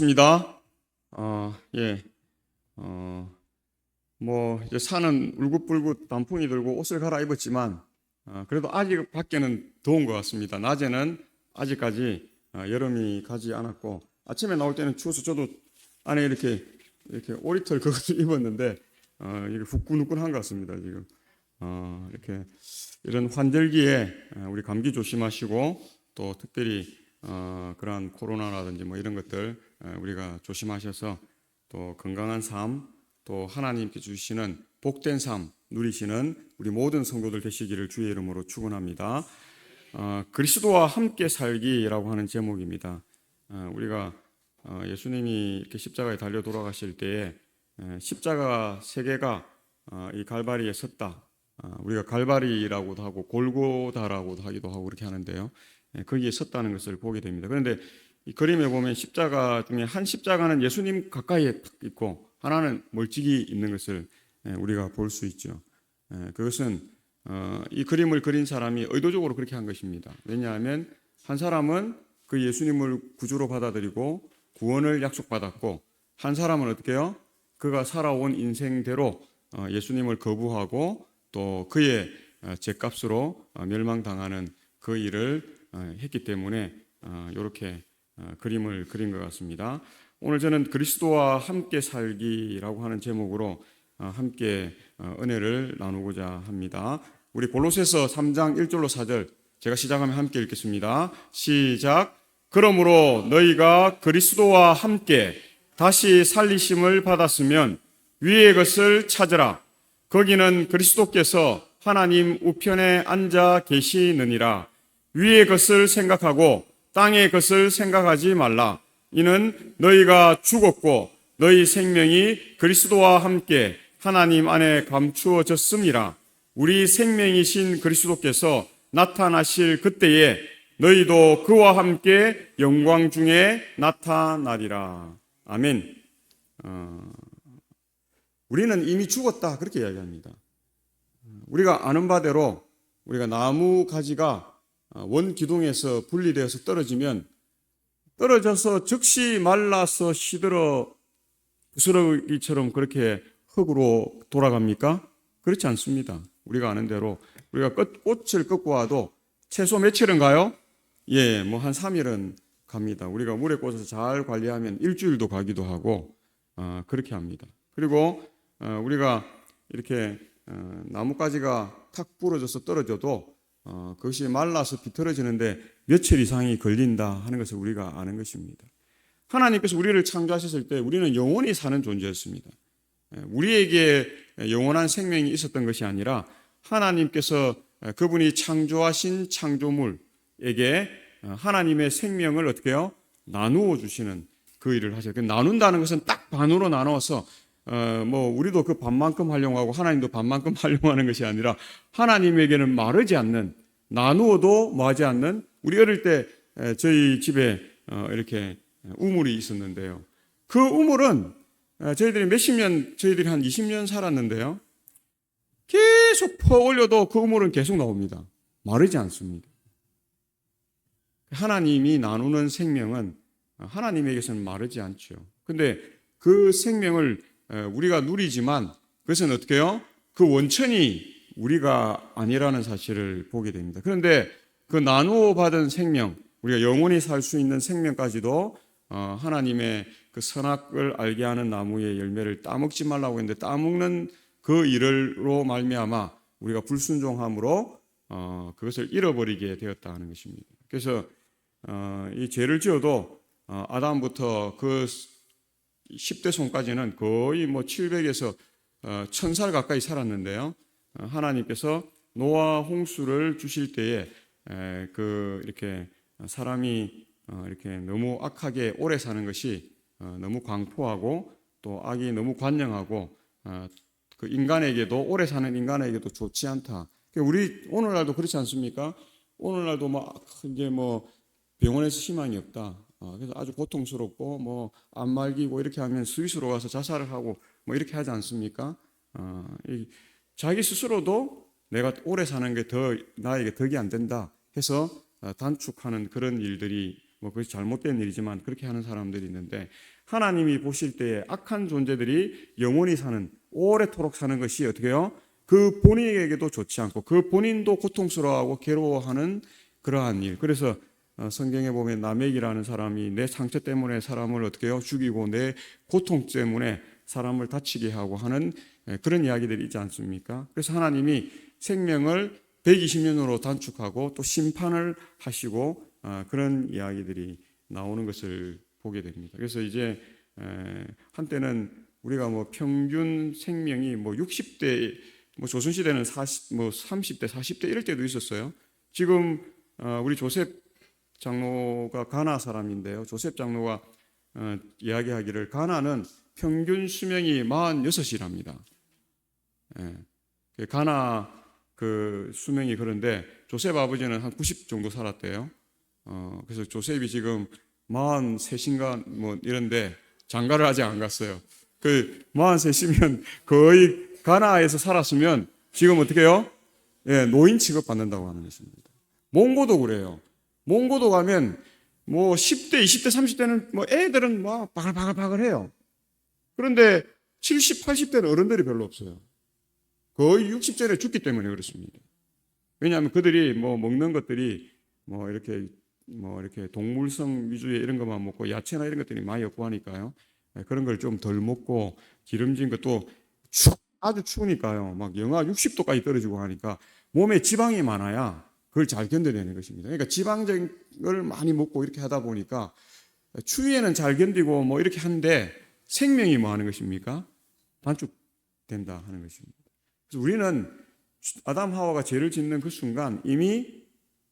반갑습니다. 예, 이제 산은 울긋불긋 단풍이 들고 옷을 갈아입었지만, 그래도 아직 밖에는 더운 것 같습니다. 낮에는 아직까지 여름이 가지 않았고, 아침에 나올 때는 추워서 저도 안에 이렇게 오리털 그것을 입었는데, 이게 후끈후끈한 것 같습니다, 지금. 이렇게 이런 환절기에 우리 감기 조심하시고, 또 특별히 그러한 코로나라든지 뭐 이런 것들 우리가 조심하셔서 또 건강한 삶, 또 하나님께 주시는 복된 삶 누리시는 우리 모든 성도들 되시기를 주의 이름으로 축원합니다. 그리스도와 함께 살기라고 하는 제목입니다. 우리가 예수님이 이렇게 십자가에 달려 돌아가실 때에 십자가 세 개가 이 갈바리에 섰다. 우리가 갈바리라고도 하고 골고다라고도 하기도 하고 그렇게 하는데요. 거기에 섰다는 것을 보게 됩니다. 그런데 이 그림에 보면 십자가 중에 한 십자가는 예수님 가까이에 있고 하나는 멀찍이 있는 것을 우리가 볼 수 있죠. 그것은 이 그림을 그린 사람이 의도적으로 그렇게 한 것입니다. 왜냐하면 한 사람은 그 예수님을 구주로 받아들이고 구원을 약속받았고, 한 사람은 어떻게 해요? 그가 살아온 인생대로 예수님을 거부하고 또 그의 죄값으로 멸망당하는 그 일을 했기 때문에 이렇게 그림을 그린 것 같습니다. 오늘 저는 그리스도와 함께 살기라고 하는 제목으로 함께 은혜를 나누고자 합니다. 우리 골로새서 3장 1절로 4절 제가 시작하면 함께 읽겠습니다. 시작. 그러므로 너희가 그리스도와 함께 다시 살리심을 받았으면 위의 것을 찾으라. 거기는 그리스도께서 하나님 우편에 앉아 계시느니라. 위의 것을 생각하고 땅의 것을 생각하지 말라. 이는 너희가 죽었고 너희 생명이 그리스도와 함께 하나님 안에 감추어졌음이라. 우리 생명이신 그리스도께서 나타나실 그때에 너희도 그와 함께 영광 중에 나타나리라. 아멘. 우리는 이미 죽었다 그렇게 이야기합니다. 우리가 아는 바대로 우리가 나무 가지가 원 기둥에서 분리되어서 떨어져서 즉시 말라서 시들어 부스러기처럼 그렇게 흙으로 돌아갑니까? 그렇지 않습니다. 우리가 아는 대로 우리가 꽃을 꺾고 와도 최소 며칠은 가요? 예, 뭐 한 3일은 갑니다. 우리가 물에 꽂아서 잘 관리하면 일주일도 가기도 하고 그렇게 합니다. 그리고 우리가 이렇게 나뭇가지가 탁 부러져서 떨어져도 그것이 말라서 비틀어지는데 며칠 이상이 걸린다 하는 것을 우리가 아는 것입니다. 하나님께서 우리를 창조하셨을 때 우리는 영원히 사는 존재였습니다. 우리에게 영원한 생명이 있었던 것이 아니라 하나님께서 그분이 창조하신 창조물에게 하나님의 생명을 어떻게 해요? 나누어 주시는 그 일을 하셔요. 나눈다는 것은 딱 반으로 나눠서 우리도 그 반만큼 활용하고 하나님도 반만큼 활용하는 것이 아니라 하나님에게는 마르지 않는, 나누어도 마지 않는, 우리 어릴 때 저희 집에 이렇게 우물이 있었는데요. 그 우물은 저희들이 한 20년 살았는데요. 계속 퍼 올려도 그 우물은 계속 나옵니다. 마르지 않습니다. 하나님이 나누는 생명은 하나님에게서는 마르지 않죠. 근데 그 생명을 우리가 누리지만 그것은 어떻게 해요? 그 원천이 우리가 아니라는 사실을 보게 됩니다. 그런데 그 나누어 받은 생명, 우리가 영원히 살 수 있는 생명까지도 하나님의 그 선악을 알게 하는 나무의 열매를 따먹지 말라고 했는데 따먹는 그 일로 말미암아 우리가 불순종함으로 그것을 잃어버리게 되었다 하는 것입니다. 그래서 이 죄를 지어도 아담부터 그 10대 손까지는 거의 700에서 1000살 가까이 살았는데요. 하나님께서 노아 홍수를 주실 때에 이렇게 사람이 이렇게 너무 악하게 오래 사는 것이 너무 광포하고 또 악이 너무 관영하고 그 인간에게도 오래 사는 인간에게도 좋지 않다. 우리 오늘날도 그렇지 않습니까? 오늘날도 이제 병원에서 희망이 없다. 그래서 아주 고통스럽고 안 말기고 이렇게 하면 스위스로 가서 자살을 하고 이렇게 하지 않습니까? 자기 스스로도 내가 오래 사는 게 나에게 덕이 안 된다 해서 단축하는 그런 일들이 뭐 그것이 잘못된 일이지만 그렇게 하는 사람들이 있는데, 하나님이 보실 때에 악한 존재들이 영원히 사는, 오래도록 사는 것이 어떻게 해요? 그 본인에게도 좋지 않고 그 본인도 고통스러워하고 괴로워하는 그러한 일. 그래서 성경에 보면 라멕이라는 사람이 내 상처 때문에 사람을 어떻게 해요? 죽이고 내 고통 때문에 사람을 다치게 하고 하는 그런 이야기들이 있지 않습니까? 그래서 하나님이 생명을 120년으로 단축하고 또 심판을 하시고 그런 이야기들이 나오는 것을 보게 됩니다. 그래서 이제 한때는 우리가 뭐 평균 생명이 뭐 60대, 뭐 조선시대는 30대, 40대 이럴 때도 있었어요. 지금 우리 조셉 장로가 가나 사람인데요. 조셉 장로가 이야기하기를 가나는 평균 수명이 46이랍니다. 가나 그 수명이 그런데 조셉 아버지는 한 90 정도 살았대요. 그래서 조셉이 지금 43인가 뭐 이런데 장가를 아직 안 갔어요. 그 43이면 거의 가나에서 살았으면 지금 어떻게 해요? 노인 취급 받는다고 하는 것입니다. 몽고도 그래요. 몽고도 가면 뭐 10대, 20대, 30대는 뭐 애들은 뭐 바글바글해요. 그런데 70, 80대는 어른들이 별로 없어요. 거의 60전에 죽기 때문에 그렇습니다. 왜냐하면 그들이 뭐 먹는 것들이 뭐 이렇게 동물성 위주의 이런 것만 먹고 야채나 이런 것들이 많이 없고 하니까요. 그런 걸 좀 덜 먹고 기름진 것도 아주 추우니까요. 막 영하 60도까지 떨어지고 하니까 몸에 지방이 많아야 그걸 잘 견뎌내는 것입니다. 그러니까 지방적인 걸 많이 먹고 이렇게 하다 보니까 추위에는 잘 견디고 뭐 이렇게 하는데 생명이 뭐 하는 것입니까? 단축된다 하는 것입니다. 그래서 우리는 아담 하와가 죄를 짓는 그 순간 이미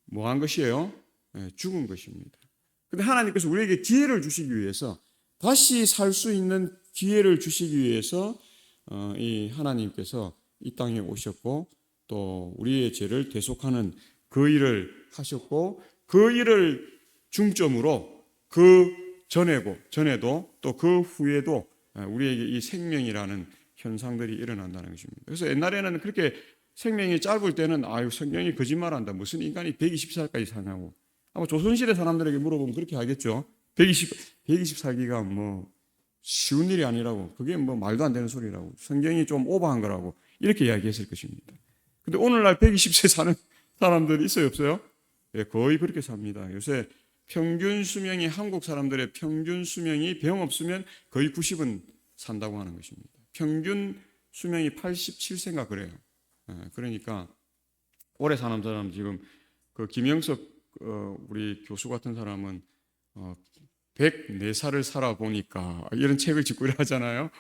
뭐 한 것이에요? 죽은 것입니다. 그런데 하나님께서 우리에게 기회를 주시기 위해서, 다시 살 수 있는 기회를 주시기 위해서 이 하나님께서 이 땅에 오셨고 또 우리의 죄를 대속하는 그 일을 하셨고, 그 일을 중점으로 그 전에도 또 그 후에도 우리에게 이 생명이라는 현상들이 일어난다는 것입니다. 그래서 옛날에는 그렇게 생명이 짧을 때는 아유 성경이 거짓말한다, 무슨 인간이 120살까지 사냐고 아마 조선시대 사람들에게 물어보면 그렇게 하겠죠. 120 살기가 뭐 쉬운 일이 아니라고, 그게 뭐 말도 안 되는 소리라고, 성경이 좀 오버한 거라고 이렇게 이야기했을 것입니다. 근데 오늘날 120세 사는 사람들이 있어요, 없어요? 거의 그렇게 삽니다. 요새 평균 수명이, 한국 사람들의 평균 수명이 병 없으면 거의 90은 산다고 하는 것입니다. 평균 수명이 87세인가 그래요. 그러니까 오래 사는 사람, 지금 그 김영석 우리 교수 같은 사람은 104살을 살아보니까 이런 책을 짓고 이러잖아요.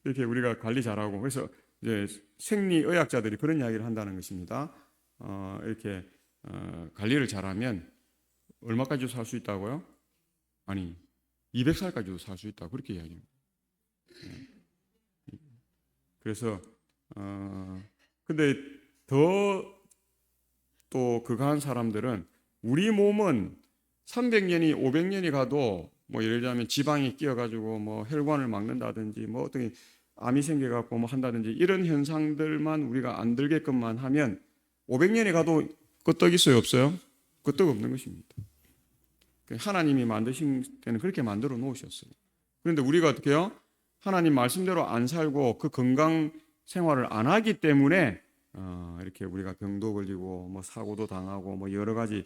이렇게 우리가 관리 잘하고, 그래서 이제 생리의학자들이 그런 이야기를 한다는 것입니다. 이렇게 관리를 잘하면 얼마까지도 살 수 있다고요? 아니, 200살까지도 살 수 있다고 그렇게 이야기합니다. 그래서 근데 또 그가한 사람들은 우리 몸은 300년이 500년이 가도 뭐 예를 들자면 지방이 끼어가지고 뭐 혈관을 막는다든지 뭐 어떤 암이 생겨갖고 뭐 한다든지 이런 현상들만 우리가 안 들게끔만 하면 500년이 가도 끄떡 있어요, 없어요? 끄떡 없는 것입니다. 하나님이 만드신 때는 그렇게 만들어 놓으셨어요. 그런데 우리가 어떻게 해요? 하나님 말씀대로 안 살고 그 건강 생활을 안 하기 때문에 이렇게 우리가 병도 걸리고 뭐 사고도 당하고 뭐 여러 가지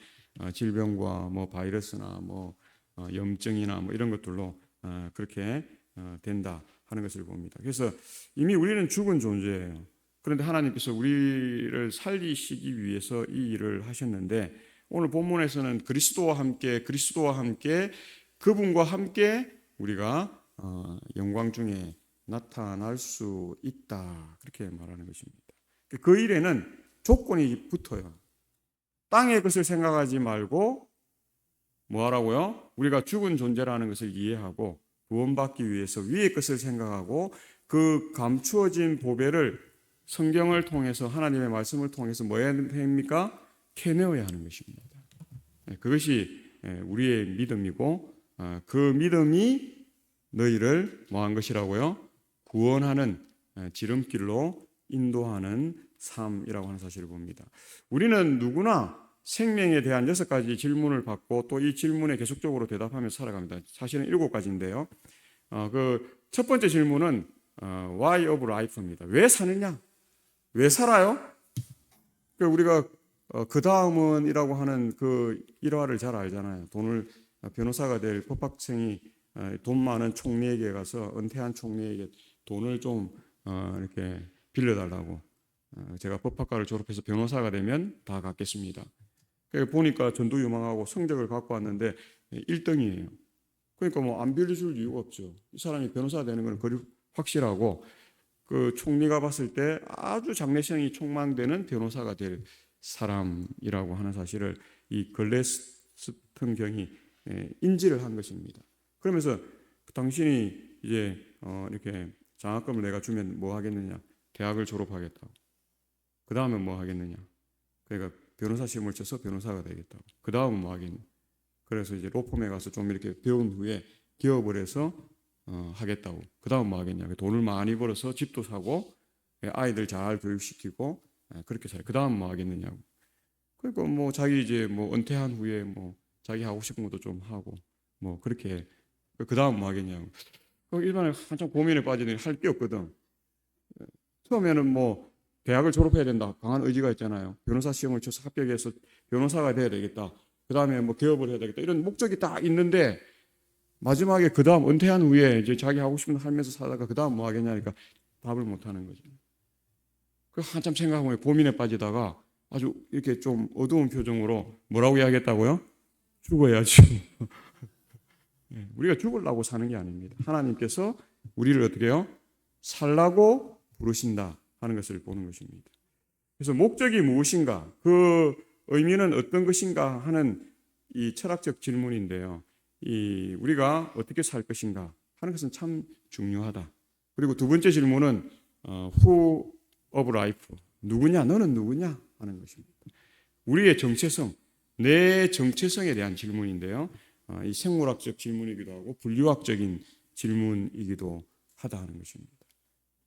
질병과 뭐 바이러스나 뭐 염증이나 뭐 이런 것들로 그렇게 된다 하는 것을 봅니다. 그래서 이미 우리는 죽은 존재예요. 그런데 하나님께서 우리를 살리시기 위해서 이 일을 하셨는데, 오늘 본문에서는 그리스도와 함께 그분과 함께 우리가 영광 중에 나타날 수 있다, 그렇게 말하는 것입니다. 그 일에는 조건이 붙어요. 땅의 것을 생각하지 말고 뭐 하라고요? 우리가 죽은 존재라는 것을 이해하고 구원받기 위해서 위의 것을 생각하고 그 감추어진 보배를 성경을 통해서, 하나님의 말씀을 통해서 뭐 해야 됩니까? 캐내어야 하는 것입니다. 그것이 우리의 믿음이고, 그 믿음이 너희를 뭐 한 것이라고요? 구원하는 지름길로 인도하는 삶이라고 하는 사실을 봅니다. 우리는 누구나 생명에 대한 6가지 질문을 받고 또 이 질문에 계속적으로 대답하며 살아갑니다. 사실은 7가지인데요. 그 첫 번째 질문은 Why of Life입니다. 왜 사느냐? 왜 살아요? 우리가 그 다음은이라고 하는 그 일화를 잘 알잖아요. 변호사가 될 법학생이 돈 많은 총리에게 가서 은퇴한 총리에게 돈을 좀 이렇게 빌려달라고. 제가 법학과를 졸업해서 변호사가 되면 다 갚겠습니다. 보니까 전도유망하고 성적을 갖고 왔는데 1등이에요. 그러니까 뭐 안 빌려줄 이유가 없죠. 이 사람이 변호사 되는 건 거의 확실하고 그 총리가 봤을 때 아주 장래성이 촉망되는 변호사가 될 사람이라고 하는 사실을 이 글래스턴 경이 인지를 한 것입니다. 그러면서 당신이 이제 이렇게 장학금을 내가 주면 뭐 하겠느냐? 대학을 졸업하겠다고. 그 다음에 뭐 하겠느냐? 그러니까 변호사 시험을 쳐서 변호사가 되겠다고. 그 다음은 뭐 하겠냐? 그래서 이제 로펌에 가서 좀 이렇게 배운 후에 기업을 해서 하겠다고. 그 다음 뭐 하겠냐? 돈을 많이 벌어서 집도 사고 아이들 잘 교육시키고 그렇게 살아요. 그 다음 뭐 하겠느냐고. 그러니까 뭐 자기 이제 뭐 은퇴한 후에 뭐 자기 하고 싶은 것도 좀 하고 뭐 그렇게 그 다음 뭐 하겠냐고. 일반에 한참 고민에 빠지더니 할 게 없거든. 처음에는 뭐 대학을 졸업해야 된다. 강한 의지가 있잖아요. 변호사 시험을 쳐서 합격해서 변호사가 돼야 되겠다. 그 다음에 뭐 개업을 해야 되겠다. 이런 목적이 딱 있는데 마지막에 그 다음 은퇴한 후에 이제 자기 하고 싶은 거 하면서 살다가 그 다음 뭐 하겠냐니까 답을 못 하는 거죠. 그 한참 생각하고 고민에 빠지다가 아주 이렇게 좀 어두운 표정으로 뭐라고 이야기했다고요? 죽어야지. 우리가 죽으려고 사는 게 아닙니다. 하나님께서 우리를 어떻게 해요? 살라고 부르신다 하는 것을 보는 것입니다. 그래서 목적이 무엇인가? 그 의미는 어떤 것인가 하는 이 철학적 질문인데요. 우리가 어떻게 살 것인가 하는 것은 참 중요하다. 그리고 두 번째 질문은 Who of Life? 누구냐? 너는 누구냐? 하는 것입니다. 우리의 정체성, 내 정체성에 대한 질문인데요. 이 생물학적 질문이기도 하고 분류학적인 질문이기도 하다 하는 것입니다.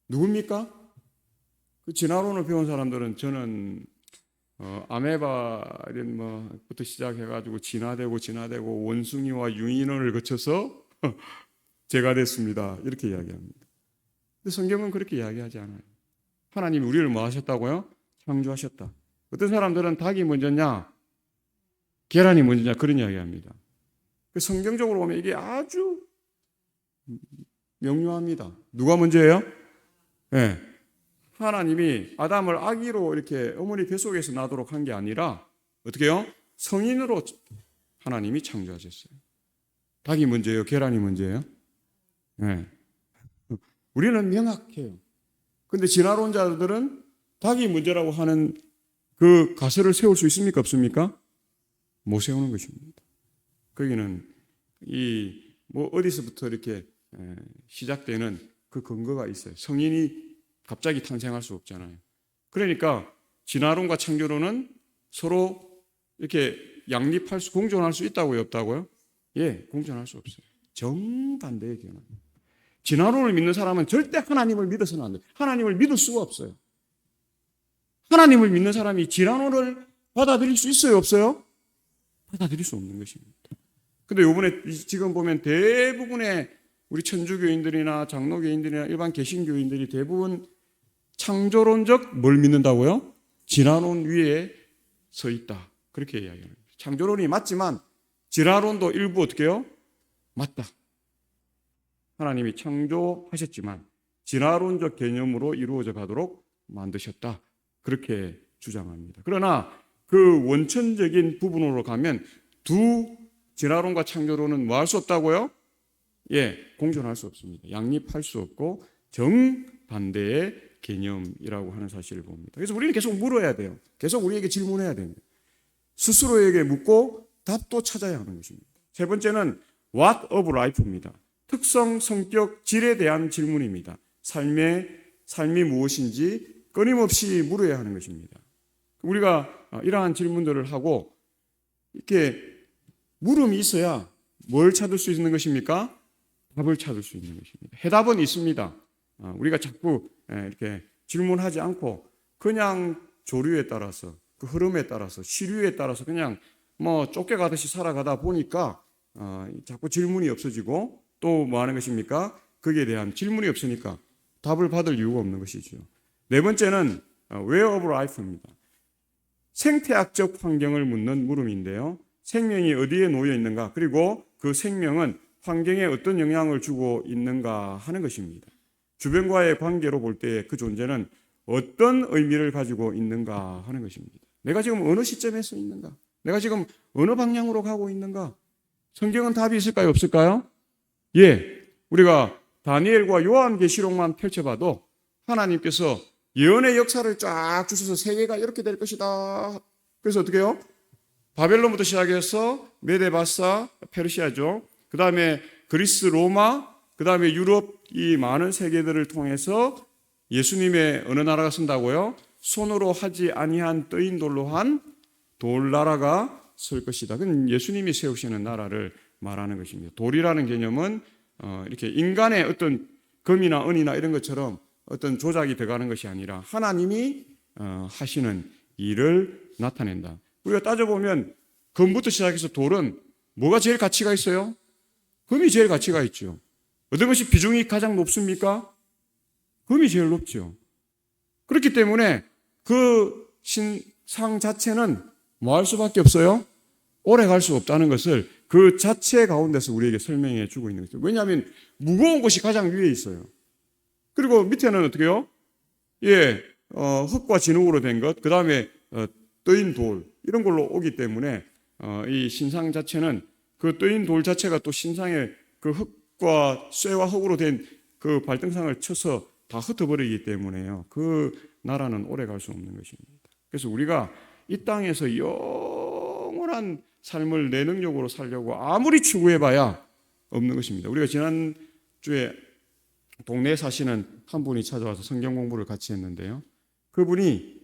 누굽니까? 그 진화론을 배운 사람들은 저는 아메바 이런 뭐부터 시작해가지고 진화되고 원숭이와 유인원을 거쳐서 제가 됐습니다. 이렇게 이야기합니다. 근데 성경은 그렇게 이야기하지 않아요. 하나님이 우리를 뭐 하셨다고요? 창조하셨다. 어떤 사람들은 닭이 먼저냐, 계란이 먼저냐 그런 이야기합니다. 성경적으로 보면 이게 아주 명료합니다. 누가 먼저예요? 네. 하나님이 아담을 아기로 이렇게 어머니 뱃속에서 나도록 한 게 아니라 어떻게 해요? 성인으로 하나님이 창조하셨어요. 닭이 먼저예요? 계란이 먼저예요? 네. 우리는 명확해요. 근데 진화론자들은 닭이 먼저라고 하는 그 가설을 세울 수 있습니까? 없습니까? 못 세우는 것입니다. 거기는 뭐 어디서부터 이렇게 시작되는 그 근거가 있어요. 성인이 갑자기 탄생할 수 없잖아요. 그러니까 진화론과 창조론은 서로 이렇게 공존할 수 있다고요? 없다고요? 예, 공존할 수 없어요. 정반대의 견해입니다. 진화론을 믿는 사람은 절대 하나님을 믿어서는 안 돼요. 하나님을 믿을 수가 없어요. 하나님을 믿는 사람이 진화론을 받아들일 수 있어요? 없어요? 받아들일 수 없는 것입니다. 근데 이번에 지금 보면 대부분의 우리 천주교인들이나 장로교인들이나 일반 개신교인들이 대부분 창조론적 뭘 믿는다고요? 진화론 위에 서 있다. 그렇게 이야기합니다. 창조론이 맞지만 진화론도 일부 어떻게 해요? 맞다. 하나님이 창조하셨지만 진화론적 개념으로 이루어져 가도록 만드셨다. 그렇게 주장합니다. 그러나 그 원천적인 부분으로 가면 두 진화론과 창조론은 뭐 할 수 없다고요? 예, 공존할 수 없습니다. 양립할 수 없고 정반대의 개념이라고 하는 사실을 봅니다. 그래서 우리는 계속 물어야 돼요. 계속 우리에게 질문해야 됩니다. 스스로에게 묻고 답도 찾아야 하는 것입니다. 세 번째는 What of Life입니다. 특성, 성격, 질에 대한 질문입니다. 삶이 무엇인지 끊임없이 물어야 하는 것입니다. 우리가 이러한 질문들을 하고 이렇게 물음이 있어야 뭘 찾을 수 있는 것입니까? 답을 찾을 수 있는 것입니다. 해답은 있습니다. 우리가 자꾸 이렇게 질문하지 않고 그냥 조류에 따라서 그 흐름에 따라서 시류에 따라서 그냥 뭐 쫓겨가듯이 살아가다 보니까 자꾸 질문이 없어지고 또 뭐 하는 것입니까? 거기에 대한 질문이 없으니까 답을 받을 이유가 없는 것이죠. 네 번째는 way of life입니다. 생태학적 환경을 묻는 물음인데요. 생명이 어디에 놓여 있는가? 그리고 그 생명은 환경에 어떤 영향을 주고 있는가 하는 것입니다. 주변과의 관계로 볼 때 그 존재는 어떤 의미를 가지고 있는가 하는 것입니다. 내가 지금 어느 시점에서 있는가? 내가 지금 어느 방향으로 가고 있는가? 성경은 답이 있을까요? 없을까요? 예, 우리가 다니엘과 요한계시록만 펼쳐봐도 하나님께서 예언의 역사를 쫙 주셔서 세계가 이렇게 될 것이다. 그래서 어떻게 해요? 바벨론부터 시작해서 메데바사, 페르시아죠. 그 다음에 그리스, 로마, 그 다음에 유럽 이 많은 세계들을 통해서 예수님의 어느 나라가 쓴다고요? 손으로 하지 아니한 떠인 돌로 한 돌나라가 설 것이다. 그건 예수님이 세우시는 나라를 말하는 것입니다. 돌이라는 개념은 이렇게 인간의 어떤 금이나 은이나 이런 것처럼 어떤 조작이 들어가는 것이 아니라 하나님이 하시는 일을 나타낸다. 우리가 따져보면 금부터 시작해서 돌은 뭐가 제일 가치가 있어요? 금이 제일 가치가 있죠. 어떤 것이 비중이 가장 높습니까? 금이 제일 높죠. 그렇기 때문에 그 신상 자체는 뭐 할 수밖에 없어요? 오래 갈 수 없다는 것을 그 자체 가운데서 우리에게 설명해 주고 있는 거죠. 왜냐하면 무거운 것이 가장 위에 있어요. 그리고 밑에는 어떻게 해요? 예, 흙과 진흙으로 된 것, 그 다음에 떠인 돌, 이런 걸로 오기 때문에 이 신상 자체는 그 떠인 돌 자체가 또 신상의 그 흙과 쇠와 흙으로 된 그 발등상을 쳐서 다 흩어버리기 때문에요. 그 나라는 오래 갈 수 없는 것입니다. 그래서 우리가 이 땅에서 영원한 삶을 내 능력으로 살려고 아무리 추구해봐야 없는 것입니다. 우리가 지난주에 동네에 사시는 한 분이 찾아와서 성경 공부를 같이 했는데요. 그분이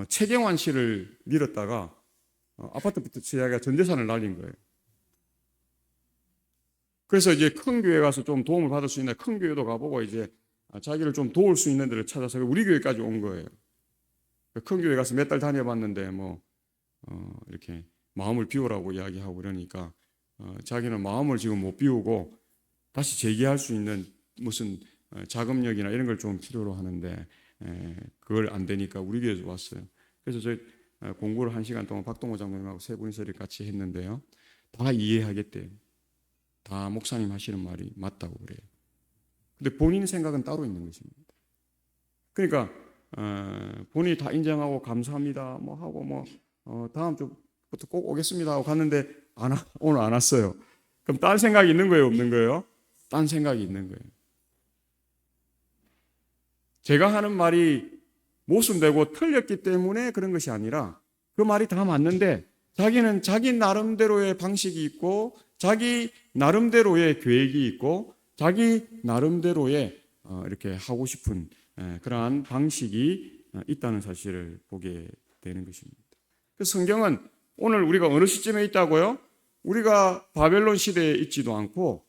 최경환 씨를 밀었다가 아파트부터 자기가 전 재산을 날린 거예요. 그래서 이제 큰 교회 가서 좀 도움을 받을 수 있는 큰 교회도 가보고 이제 자기를 좀 도울 수 있는 데를 찾아서 우리 교회까지 온 거예요. 큰 교회 가서 몇 달 다녀봤는데 이렇게 마음을 비우라고 이야기하고 그러니까 자기는 마음을 지금 못 비우고 다시 재기할 수 있는 무슨 자금력이나 이런 걸 좀 필요로 하는데 그걸 안 되니까 우리 교회에서 왔어요. 그래서 저희 공부를 1시간 동안 박동호 장로님하고 세 분이서 같이 했는데요. 다 이해하겠대요. 다 목사님 하시는 말이 맞다고 그래요. 근데 본인 생각은 따로 있는 것입니다. 그러니까 본인이 다 인정하고 감사합니다 뭐 하고 다음 주부터 꼭 오겠습니다 하고 갔는데 오늘 안 왔어요. 그럼 딴 생각이 있는 거예요, 없는 거예요? 딴 생각이 있는 거예요. 제가 하는 말이 모순되고 틀렸기 때문에 그런 것이 아니라 그 말이 다 맞는데 자기는 자기 나름대로의 방식이 있고 자기 나름대로의 계획이 있고 자기 나름대로의 이렇게 하고 싶은 그러한 방식이 있다는 사실을 보게 되는 것입니다. 그래서 성경은 오늘 우리가 어느 시점에 있다고요? 우리가 바벨론 시대에 있지도 않고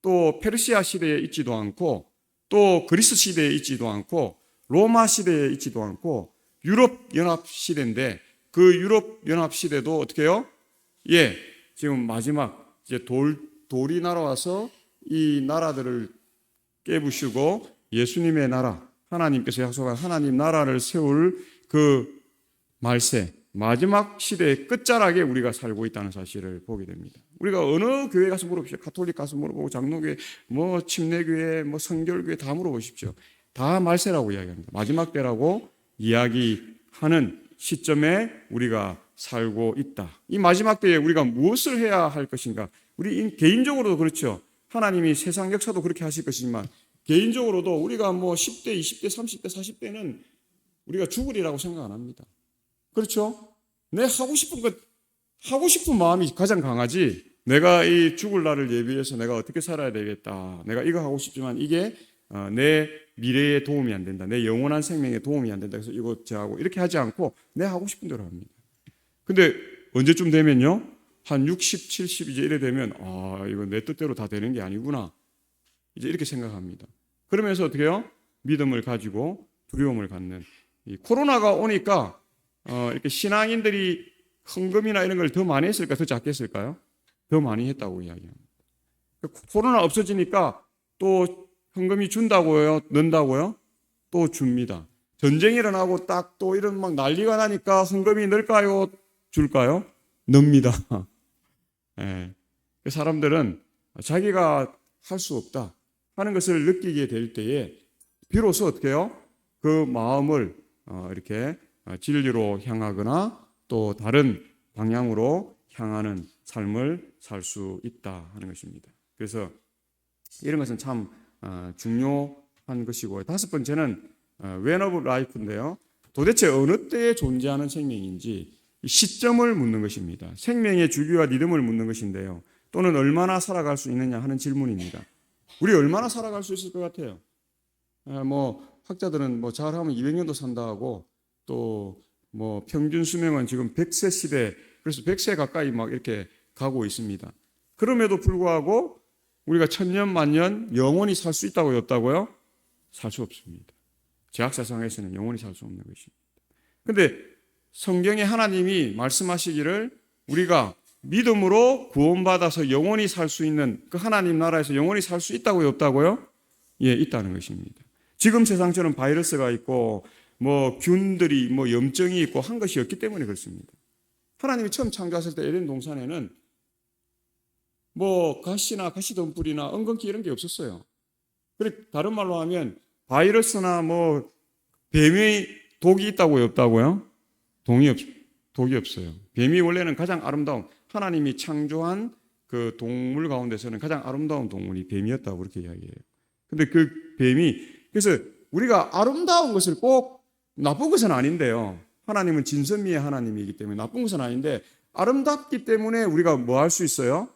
또 페르시아 시대에 있지도 않고 또 그리스 시대에 있지도 않고 로마 시대에 있지도 않고 유럽 연합 시대인데 그 유럽 연합 시대도 어떻게 해요? 예, 지금 마지막 이제 돌이 날아와서 이 나라들을 깨부수고 예수님의 나라, 하나님께서 약속한 하나님 나라를 세울 그 말세, 마지막 시대의 끝자락에 우리가 살고 있다는 사실을 보게 됩니다. 우리가 어느 교회 가서 물어보십시오. 가톨릭 가서 물어보고 장로교회, 침례교회, 성결교회 다 물어보십시오. 다 말세라고 이야기합니다. 마지막 때라고 이야기하는 시점에 우리가 살고 있다. 이 마지막 때에 우리가 무엇을 해야 할 것인가? 우리 개인적으로도 그렇죠. 하나님이 세상 역사도 그렇게 하실 것이지만 개인적으로도 우리가 10대, 20대, 30대, 40대는 우리가 죽으리라고 생각 안 합니다. 그렇죠? 내 하고 싶은 마음이 가장 강하지 내가 이 죽을 날을 예비해서 내가 어떻게 살아야 되겠다. 내가 이거 하고 싶지만 이게 내 미래에 도움이 안 된다. 내 영원한 생명에 도움이 안 된다. 그래서 이거 저하고 이렇게 하지 않고 내 하고 싶은 대로 합니다. 근데 언제쯤 되면요? 한 60, 70 이제 이래 되면 이거 내 뜻대로 다 되는 게 아니구나. 이제 이렇게 생각합니다. 그러면서 어떻게 해요? 믿음을 가지고 두려움을 갖는 이 코로나가 오니까 이렇게 신앙인들이 헌금이나 이런 걸 더 많이 했을까, 더 작게 했을까요? 더 많이 했다고 이야기합니다. 코로나 없어지니까 또 헌금이 준다고요? 는다고요? 또 줍니다. 전쟁이 일어나고 딱 또 이런 막 난리가 나니까 헌금이 늘까요? 줄까요? 늡니다. 예. 사람들은 자기가 할 수 없다 하는 것을 느끼게 될 때에 비로소 어떻게 해요? 그 마음을 이렇게 진리로 향하거나 또 다른 방향으로 향하는 삶을 살 수 있다 하는 것입니다. 그래서 이런 것은 참 중요한 것이고, 다섯 번째는 when of life인데요. 도대체 어느 때에 존재하는 생명인지 시점을 묻는 것입니다. 생명의 주기와 리듬을 묻는 것인데요. 또는 얼마나 살아갈 수 있느냐 하는 질문입니다. 우리 얼마나 살아갈 수 있을 것 같아요? 뭐 학자들은 뭐 잘하면 200년도 산다 하고, 또 뭐 평균 수명은 지금 100세 시대, 그래서 100세 가까이 막 이렇게 가고 있습니다. 그럼에도 불구하고 우리가 천년 만년 영원히 살 수 있다고요, 없다고요? 살 수 없습니다. 제약사상에서는 영원히 살 수 없는 것입니다. 그런데 성경에 하나님이 말씀하시기를 우리가 믿음으로 구원받아서 영원히 살 수 있는 그 하나님 나라에서 영원히 살 수 있다고요, 없다고요? 예, 있다는 것입니다. 지금 세상처럼 바이러스가 있고 뭐 균들이 뭐 염증이 있고 한 것이 없기 때문에 그렇습니다. 하나님이 처음 창조하실 때 에덴 동산에는 뭐 가시나 가시덤불이나 엉겅퀴 이런 게 없었어요. 그래 다른 말로 하면 바이러스나 뭐 뱀의 독이 있다고요, 없다고요? 독이 없어요. 뱀이 원래는 가장 아름다운, 하나님이 창조한 그 동물 가운데서는 가장 아름다운 동물이 뱀이었다고 그렇게 이야기해요. 근데 그 뱀이, 그래서 우리가 아름다운 것을 꼭 나쁜 것은 아닌데요. 하나님은 진선미의 하나님이기 때문에 나쁜 것은 아닌데, 아름답기 때문에 우리가 뭐 할 수 있어요?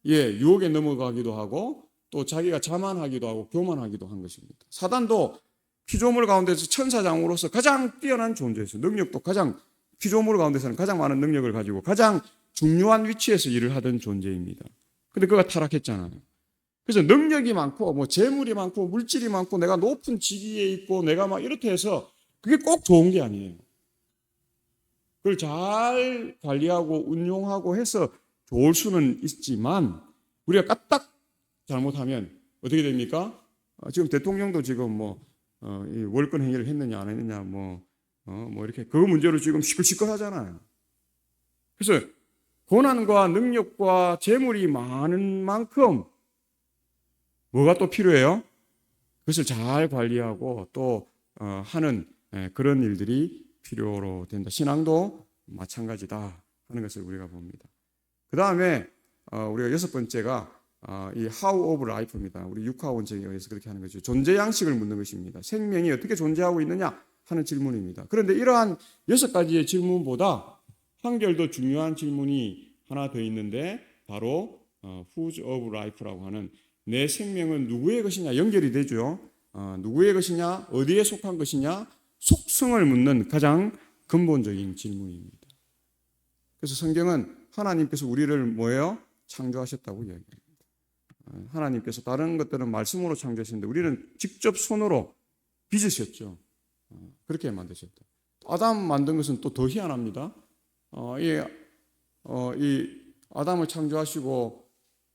예, 유혹에 넘어가기도 하고 또 자기가 자만하기도 하고 교만하기도 한 것입니다. 사단도 피조물 가운데서 천사장으로서 가장 뛰어난 존재였어요. 능력도 가장, 피조물 가운데서는 가장 많은 능력을 가지고 가장 중요한 위치에서 일을 하던 존재입니다. 근데 그가 타락했잖아요. 그래서 능력이 많고 뭐 재물이 많고 물질이 많고 내가 높은 직위에 있고 내가 막 이렇게 해서 그게 꼭 좋은 게 아니에요. 그걸 잘 관리하고 운용하고 해서 좋을 수는 있지만 우리가 까딱 잘못하면 어떻게 됩니까? 지금 대통령도 지금 뭐 이 월권 행위를 했느냐 안 했느냐 뭐 이렇게 그 문제로 지금 시끌시끌하잖아요. 그래서 고난과 능력과 재물이 많은 만큼 뭐가 또 필요해요? 그것을 잘 관리하고 또 하는 그런 일들이 필요로 된다. 신앙도 마찬가지다 하는 것을 우리가 봅니다. 그 다음에 우리가 여섯 번째가 이 how of life입니다. 우리 육하 원칙에 의해서 그렇게 하는 거죠. 존재 양식을 묻는 것입니다. 생명이 어떻게 존재하고 있느냐 하는 질문입니다. 그런데 이러한 여섯 가지의 질문보다 한결 더 중요한 질문이 하나 더 있는데 바로 whose of life라고 하는 내 생명은 누구의 것이냐 연결이 되죠. 누구의 것이냐, 어디에 속한 것이냐, 속성을 묻는 가장 근본적인 질문입니다. 그래서 성경은 하나님께서 우리를 뭐예요? 창조하셨다고 이야기합니다. 하나님께서 다른 것들은 말씀으로 창조하셨는데 우리는 직접 손으로 빚으셨죠. 그렇게 만드셨다. 아담 만든 것은 또 더 희한합니다. 이 아담을 창조하시고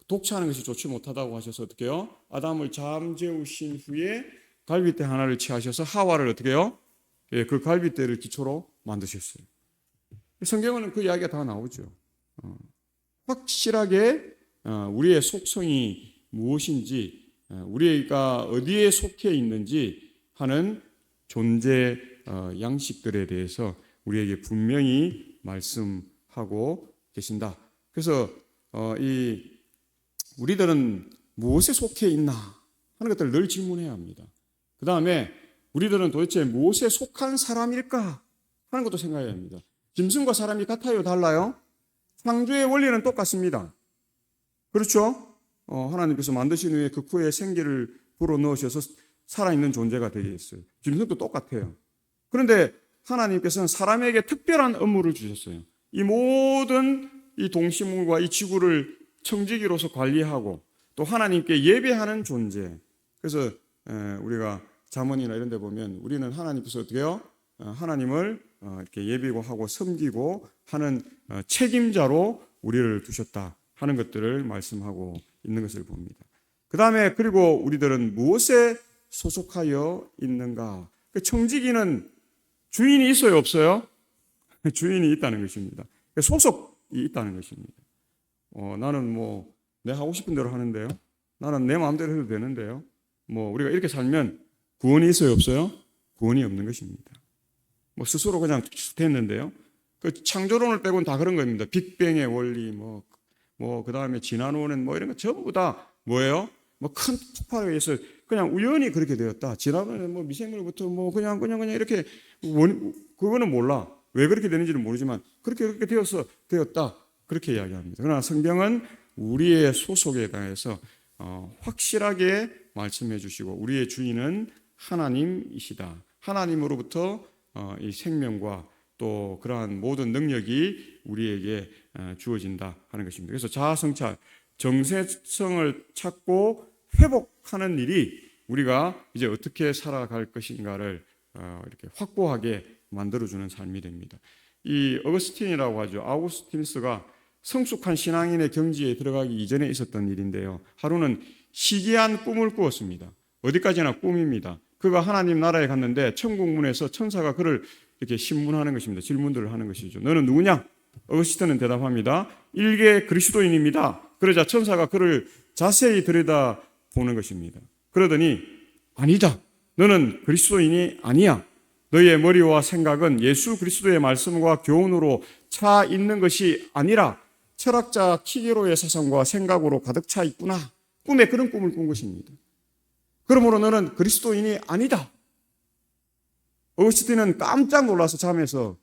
독차하는 것이 좋지 못하다고 하셔서 어떻게 해요? 아담을 잠재우신 후에 갈빗대 하나를 취하셔서 하와를 어떻게 해요? 예, 그 갈빗대를 기초로 만드셨어요. 성경에는 그 이야기가 다 나오죠. 확실하게 우리의 속성이 무엇인지, 우리가 어디에 속해 있는지 하는 존재 양식들에 대해서 우리에게 분명히 말씀하고 계신다. 그래서 우리들은 무엇에 속해 있나 하는 것들을 늘 질문해야 합니다. 그 다음에 우리들은 도대체 무엇에 속한 사람일까 하는 것도 생각해야 합니다. 짐승과 사람이 같아요, 달라요? 창조의 원리는 똑같습니다. 그렇죠? 하나님께서 만드신 후에 그 코에 생기를 불어넣으셔서 살아있는 존재가 되게 했어요. 짐승도 똑같아요. 그런데 하나님께서는 사람에게 특별한 업무를 주셨어요. 이 모든 이 동식물과 이 지구를 청지기로서 관리하고 또 하나님께 예배하는 존재. 그래서 우리가 잠언이나 이런 데 보면 우리는 하나님께서 어떻게 해요? 하나님을 이렇게 예비고 하고 섬기고 하는 책임자로 우리를 두셨다 하는 것들을 말씀하고 있는 것을 봅니다. 그 다음에 그리고 우리들은 무엇에 소속하여 있는가? 청지기는 주인이 있어요, 없어요? 주인이 있다는 것입니다. 소속이 있다는 것입니다. 나는 뭐 내 하고 싶은 대로 하는데요. 나는 내 마음대로 해도 되는데요. 뭐 우리가 이렇게 살면 구원이 있어요, 없어요? 구원이 없는 것입니다. 뭐 스스로 그냥 됐는데요. 그 창조론을 빼고는 다 그런 겁니다. 빅뱅의 원리, 그 다음에 진화론은 뭐 이런 거 전부 다 뭐예요? 뭐 큰 폭발에 의해서 그냥 우연히 그렇게 되었다. 진화론은 뭐 미생물부터 뭐 그냥 이렇게 그거는 몰라. 왜 그렇게 되는지는 모르지만 그렇게 되었다. 그렇게 이야기합니다. 그러나 성경은 우리의 소속에 대해서 확실하게 말씀해 주시고 우리의 주인은 하나님이시다. 하나님으로부터 이 생명과 또 그러한 모든 능력이 우리에게 주어진다 하는 것입니다. 그래서 자아성찰, 정체성을 찾고 회복하는 일이 우리가 이제 어떻게 살아갈 것인가를 이렇게 확고하게 만들어주는 삶이 됩니다. 이 어거스틴이라고 하죠. 아우구스티누스가 성숙한 신앙인의 경지에 들어가기 이전에 있었던 일인데요. 하루는 희귀한 꿈을 꾸었습니다. 어디까지나 꿈입니다. 그가 하나님 나라에 갔는데 천국 문에서 천사가 그를 이렇게 신문하는 것입니다. 질문들을 하는 것이죠. 너는 누구냐? 어거스틴은 대답합니다. 일개 그리스도인입니다. 그러자 천사가 그를 자세히 들여다보는 것입니다. 그러더니 아니다. 너는 그리스도인이 아니야. 너의 머리와 생각은 예수 그리스도의 말씀과 교훈으로 차 있는 것이 아니라 철학자 키게로의 사상과 생각으로 가득 차 있구나. 꿈에 그런 꿈을 꾼 것입니다. 그러므로 너는 그리스도인이 아니다. 어거스틴은 깜짝 놀라서 잠에서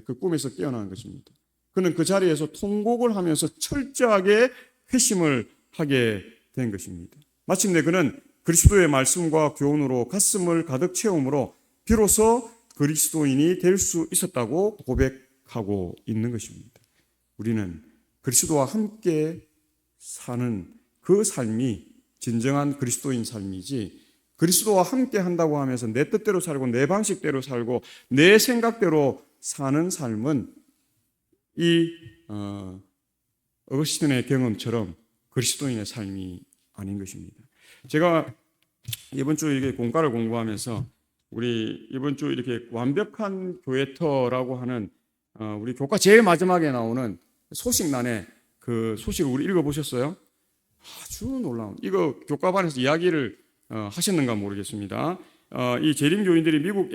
그 꿈에서 깨어난 것입니다. 그는 그 자리에서 통곡을 하면서 철저하게 회심을 하게 된 것입니다. 마침내 그는 그리스도의 말씀과 교훈으로 가슴을 가득 채움으로 비로소 그리스도인이 될 수 있었다고 고백하고 있는 것입니다. 우리는 그리스도와 함께 사는 그 삶이 진정한 그리스도인 삶이지, 그리스도와 함께 한다고 하면서 내 뜻대로 살고 내 방식대로 살고 내 생각대로 사는 삶은 이 어거스틴의 경험처럼 그리스도인의 삶이 아닌 것입니다. 제가 이번 주 이게 공과를 공부하면서 우리 이번 주 이렇게 완벽한 교회터라고 하는 우리 교과 제일 마지막에 나오는 소식란에 그 소식을 우리 읽어보셨어요? 아주 놀라운, 이거 교과반에서 이야기를 하셨는가 모르겠습니다. 이 재림교인들이 미국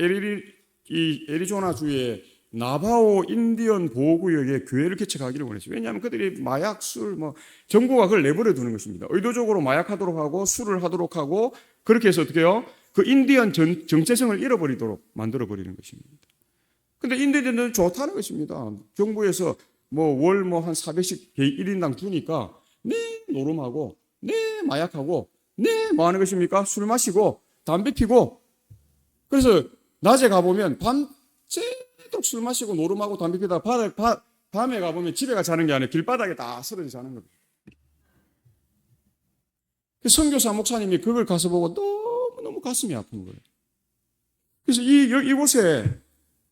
애리조나주의 나바오 인디언 보호구역에 교회를 개척하기를 원했어요. 왜냐하면 그들이 마약, 술, 정부가 그걸 내버려 두는 것입니다. 의도적으로 마약하도록 하고 술을 하도록 하고 그렇게 해서 어떻게 해요? 그 인디언 정체성을 잃어버리도록 만들어버리는 것입니다. 근데 인디언들은 좋다는 것입니다. 정부에서 월 한 400씩 1인당 주니까 노름하고 마약하고 뭐 하는 것입니까? 술 마시고 담배 피고, 그래서 낮에 가보면 밤새도록 술 마시고 노름하고 담배 피다가 밤에 가보면 집에 가 자는 게 아니라 길바닥에 다 쓰러져 자는 겁니다. 선교사 목사님이 그걸 가서 보고 너무 가슴이 아픈 거예요. 그래서 이곳에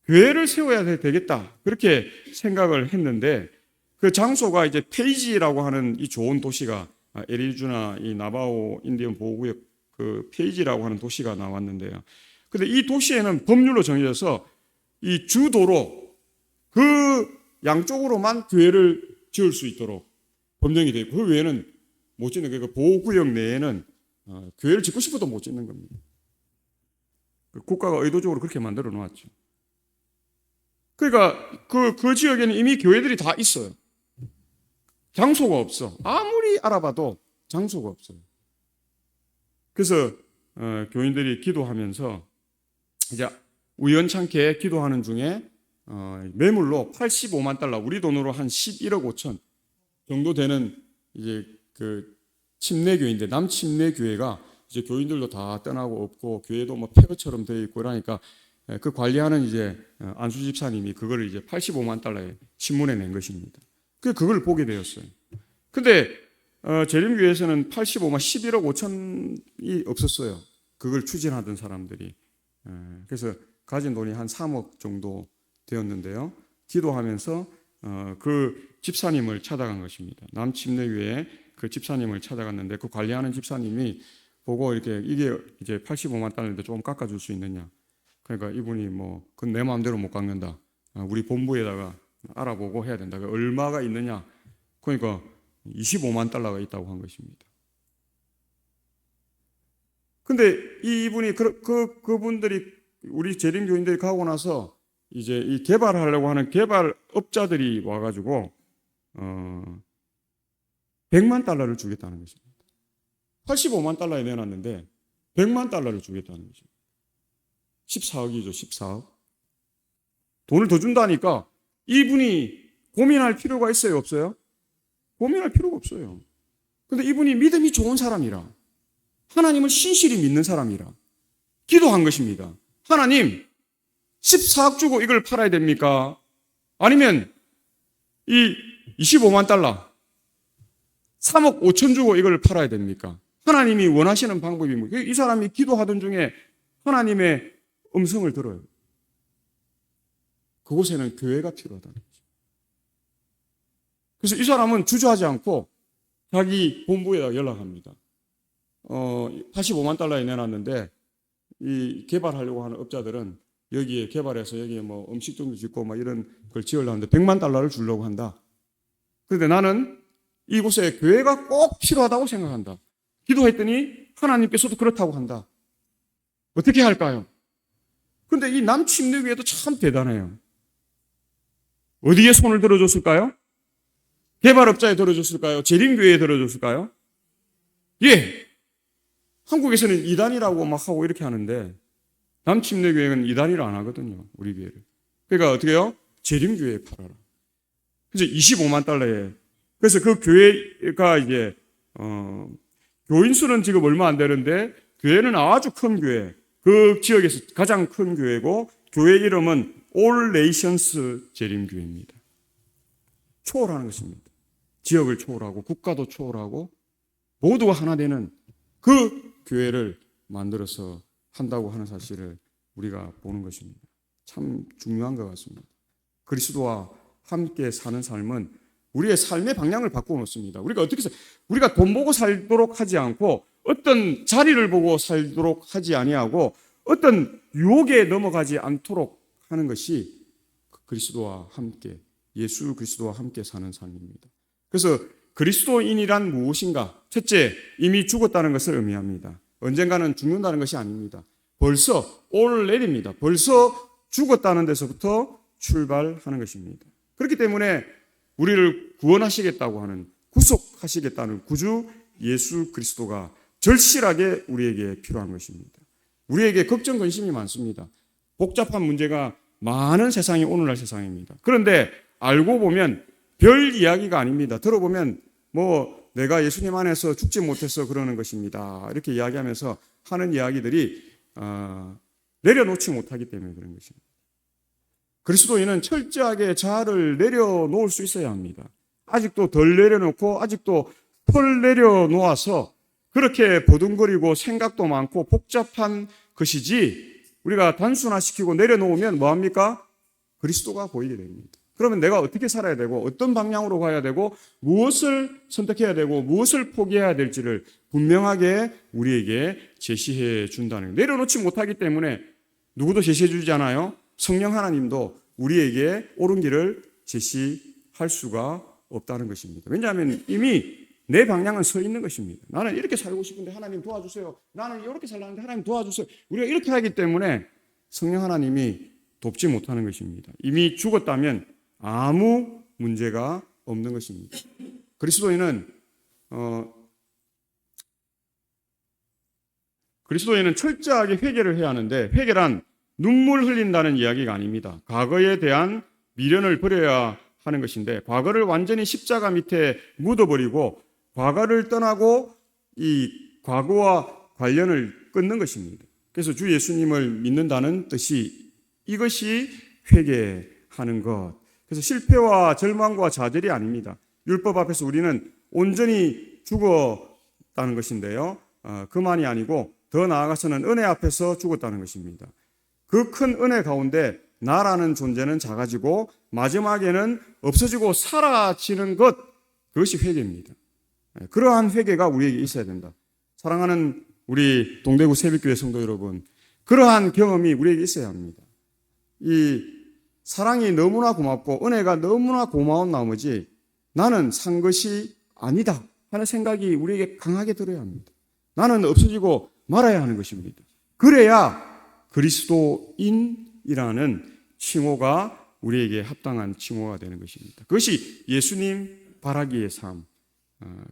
교회를 세워야 되겠다, 그렇게 생각을 했는데, 그 장소가 이제 페이지라고 하는 이 좋은 도시가 애리조나 이 나바오 인디언 보호구역 그 페이지라고 하는 도시가 나왔는데요. 근데 이 도시에는 법률로 정해져서 이 주도로 그 양쪽으로만 교회를 지을 수 있도록 법령이 되어 있고, 그 외에는 못 짓는, 그러니까 보호구역 내에는 교회를 짓고 싶어도 못 짓는 겁니다. 국가가 의도적으로 그렇게 만들어 놓았죠. 그러니까 그 지역에는 이미 교회들이 다 있어요. 장소가 없어. 아무리 알아봐도 장소가 없어요. 그래서 교인들이 기도하면서 이제 우연찮게 기도하는 중에 매물로 $85만, 우리 돈으로 한 11억 5천 정도 되는 이제 그 침례교인데, 남침례교회가 이제 교인들도 다 떠나고 없고 교회도 폐허처럼 되어 있고 그러니까 그 관리하는 이제 안수 집사님이 그거를 이제 $85만 신문에 낸 것입니다. 그걸 보게 되었어요. 근데 재림교회에서는 85만 11억 5천이 없었어요. 그걸 추진하던 사람들이. 그래서 가진 돈이 한 3억 정도 되었는데요. 기도하면서 그 집사님을 찾아간 것입니다. 남침내교회 그 집사님을 찾아갔는데 그 관리하는 집사님이 보고 이렇게 이게 이제 85만 달러인데 조금 깎아줄 수 있느냐. 그러니까 이분이 뭐 그건 내 마음대로 못 깎는다. 우리 본부에다가 알아보고 해야 된다. 얼마가 있느냐. 그러니까 25만 달러가 있다고 한 것입니다. 근데 이분이 그분들이 우리 재림교인들이 가고 나서 이제 이 개발하려고 하는 개발업자들이 와가지고 100만 달러를 주겠다는 것입니다. 85만 달러에 내놨는데 100만 달러를 주겠다는 것입니다. 14억이죠, 14억. 돈을 더 준다니까 이분이 고민할 필요가 있어요, 없어요? 고민할 필요가 없어요. 근데 이분이 믿음이 좋은 사람이라, 하나님을 신실히 믿는 사람이라 기도한 것입니다. 하나님, 14억 주고 이걸 팔아야 됩니까? 아니면 이 25만 달러, 3억 5천 주고 이걸 팔아야 됩니까? 하나님이 원하시는 방법이 뭐예요? 이 사람이 기도하던 중에 하나님의 음성을 들어요. 그곳에는 교회가 필요하다는 거죠. 그래서 이 사람은 주저하지 않고 자기 본부에다 연락합니다. 85만 달러에 내놨는데 이 개발하려고 하는 업자들은 여기에 개발해서 여기에 뭐 음식점도 짓고 막 이런 걸 지으려고 하는데 100만 달러를 주려고 한다. 그런데 나는 이곳에 교회가 꼭 필요하다고 생각한다. 기도했더니 하나님께서도 그렇다고 한다. 어떻게 할까요? 그런데 이 남침내교회도 참 대단해요. 어디에 손을 들어줬을까요? 개발업자에 들어줬을까요? 재림교회에 들어줬을까요? 예. 한국에서는 이단이라고 막 하고 이렇게 하는데 남침내교회는 이단이라 안 하거든요. 우리 교회를. 그러니까 어떻게 해요? 재림교회에 팔아라. 그래서 25만 달러에. 그래서 그 교회가 이제 교인 수는 지금 얼마 안 되는데 교회는 아주 큰 교회. 그 지역에서 가장 큰 교회고 교회 이름은 All Nations 재림교회입니다. 초월하는 것입니다. 지역을 초월하고 국가도 초월하고 모두가 하나 되는 그 교회를 만들어서 한다고 하는 사실을 우리가 보는 것입니다. 참 중요한 것 같습니다. 그리스도와 함께 사는 삶은 우리의 삶의 방향을 바꿔놓습니다. 우리가 어떻게 우리가 돈 보고 살도록 하지 않고 어떤 자리를 보고 살도록 하지 아니하고 어떤 유혹에 넘어가지 않도록 하는 것이 그리스도와 함께 예수 그리스도와 함께 사는 삶입니다. 그래서 그리스도인이란 무엇인가? 첫째, 이미 죽었다는 것을 의미합니다. 언젠가는 죽는다는 것이 아닙니다. 벌써 already입니다. 벌써 죽었다는 데서부터 출발하는 것입니다. 그렇기 때문에 우리를 구원하시겠다고 하는 구속하시겠다는 구주 예수 그리스도가 절실하게 우리에게 필요한 것입니다. 우리에게 걱정, 근심이 많습니다. 복잡한 문제가 많은 세상이 오늘날 세상입니다. 그런데 알고 보면 별 이야기가 아닙니다. 들어보면 뭐 내가 예수님 안에서 죽지 못해서 그러는 것입니다. 이렇게 이야기하면서 하는 이야기들이 내려놓지 못하기 때문에 그런 것입니다. 그리스도인은 철저하게 자아를 내려놓을 수 있어야 합니다. 아직도 덜 내려놓고 아직도 덜 내려놓아서 그렇게 보둥거리고 생각도 많고 복잡한 것이지 우리가 단순화시키고 내려놓으면 뭐합니까? 그리스도가 보이게 됩니다. 그러면 내가 어떻게 살아야 되고 어떤 방향으로 가야 되고 무엇을 선택해야 되고 무엇을 포기해야 될지를 분명하게 우리에게 제시해 준다는 거예요. 내려놓지 못하기 때문에 누구도 제시해 주지 않아요. 성령 하나님도 우리에게 옳은 길을 제시할 수가 없다는 것입니다. 왜냐하면 이미 내 방향은 서 있는 것입니다. 나는 이렇게 살고 싶은데 하나님 도와주세요. 나는 이렇게 살라는데 하나님 도와주세요. 우리가 이렇게 하기 때문에 성령 하나님이 돕지 못하는 것입니다. 이미 죽었다면 아무 문제가 없는 것입니다. 그리스도인은 철저하게 회개를 해야 하는데 회개란 눈물 흘린다는 이야기가 아닙니다. 과거에 대한 미련을 버려야 하는 것인데 과거를 완전히 십자가 밑에 묻어버리고 과거를 떠나고 이 과거와 관련을 끊는 것입니다. 그래서 주 예수님을 믿는다는 뜻이 이것이 회개하는 것. 그래서 실패와 절망과 좌절이 아닙니다. 율법 앞에서 우리는 온전히 죽었다는 것인데요. 그만이 아니고 더 나아가서는 은혜 앞에서 죽었다는 것입니다. 그 큰 은혜 가운데 나라는 존재는 작아지고 마지막에는 없어지고 사라지는 것, 그것이 회개입니다. 그러한 회개가 우리에게 있어야 된다. 사랑하는 우리 동대구 새벽교회 성도 여러분, 그러한 경험이 우리에게 있어야 합니다. 이 사랑이 너무나 고맙고 은혜가 너무나 고마운 나머지 나는 산 것이 아니다 하는 생각이 우리에게 강하게 들어야 합니다. 나는 없어지고 말아야 하는 것입니다. 그래야 그리스도인이라는 칭호가 우리에게 합당한 칭호가 되는 것입니다. 그것이 예수님 바라기의 삶,